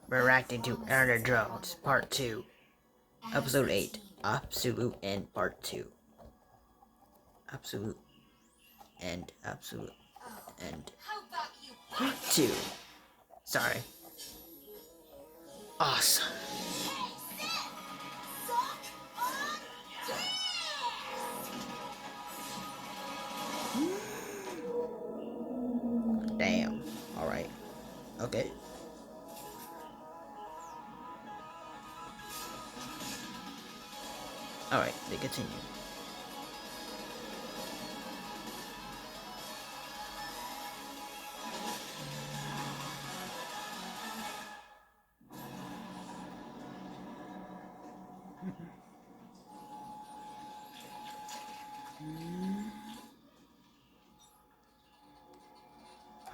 reacting to Aaron Jones, Part 2, Episode 8, Absolute and Part 2. Absolute and Part 2. Sorry. Awesome. Damn. Alright. Okay. Alright, they continue.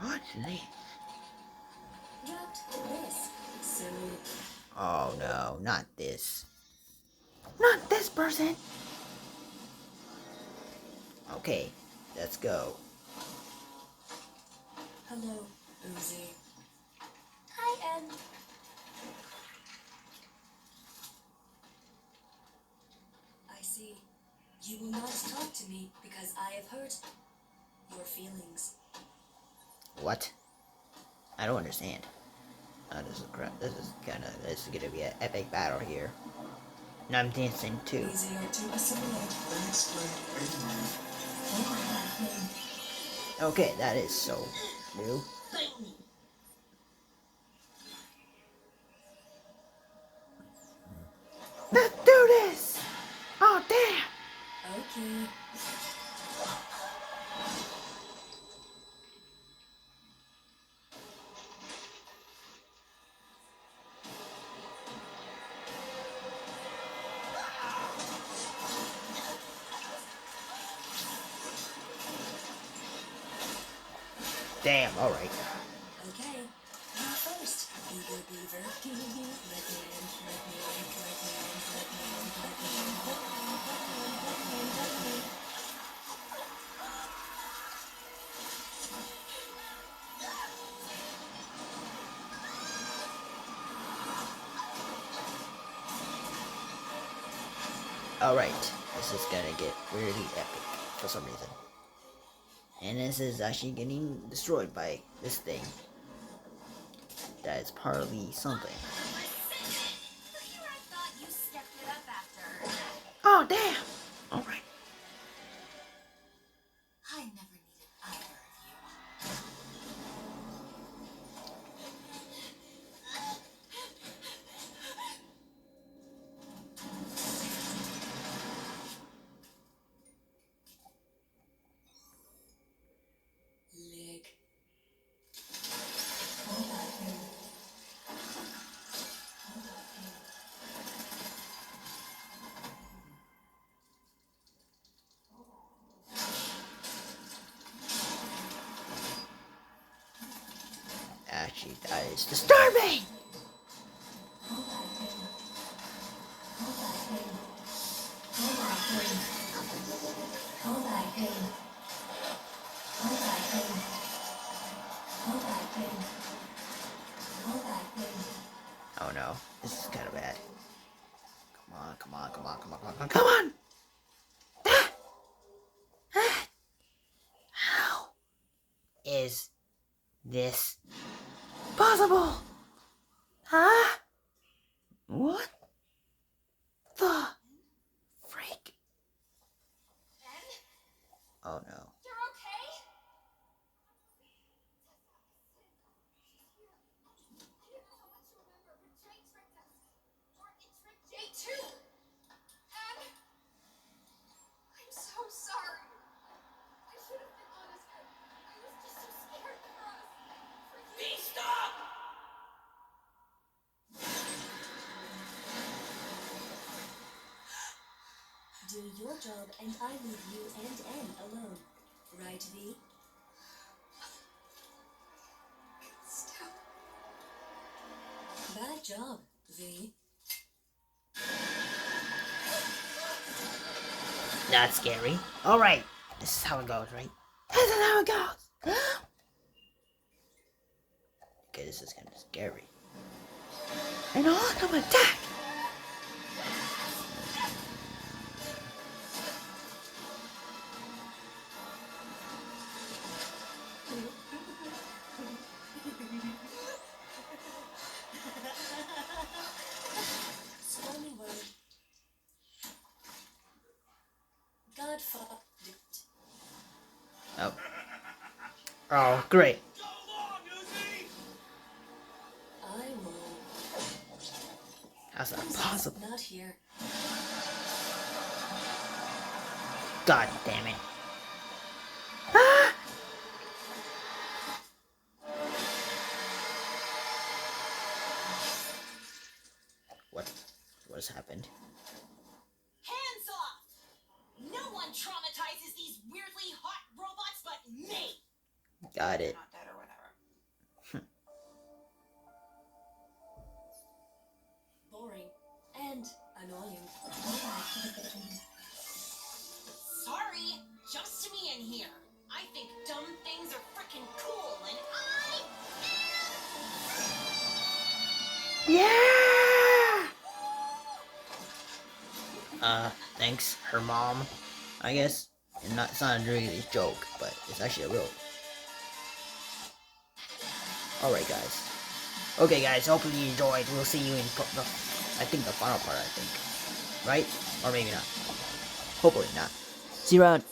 What's this? Oh no, not this. Not this person! Okay, let's go. Hello, Uzi. Hi, Em. I see. You will not talk to me because I have hurt your feelings. What? I don't understand. This is crap. This is gonna be an epic battle here. And I'm dancing too. Easier to assimilate unexplained. Okay, that is so new. Let's do this! Oh damn! Okay. Damn, alright. Okay. You first, eager beaver. Let me in. Alright, this is gonna get really epic for some reason. And this is actually getting destroyed by this thing. That is partly something. Oh damn! Alright. I never needed either of you. Lick. Actually, that is disturbing! Oh no, this is kind of bad. Come on! How is this possible? Huh? What the freak? Oh no. You're okay? Jay too. And I'm so sorry. I should have been honest. I was just so scared for us. For you. Stop! Do your job, and I leave you and N alone. Right, V? Still. Bad job, V. Not scary. Alright, this is how it goes, right? This is how it goes! Okay, this is kind of scary. An autumn attack! Stormy word. God fuck. Oh. Oh, great. I will. How's that Who's possible? Not here. God damn it. Ah! What has happened? Hands off! No one traumatizes these weirdly hot robots but me! Got it. Not dead or whatever. Boring. And annoying. Sorry, just me in here. I think dumb things are freaking cool and Yeah! Thanks, her mom, I guess. And not, it's not a really joke, but it's actually a real. Alright, guys. Okay, guys, hopefully you enjoyed. We'll see you in I think the final part, I think. Right? Or maybe not. Hopefully not. See you around.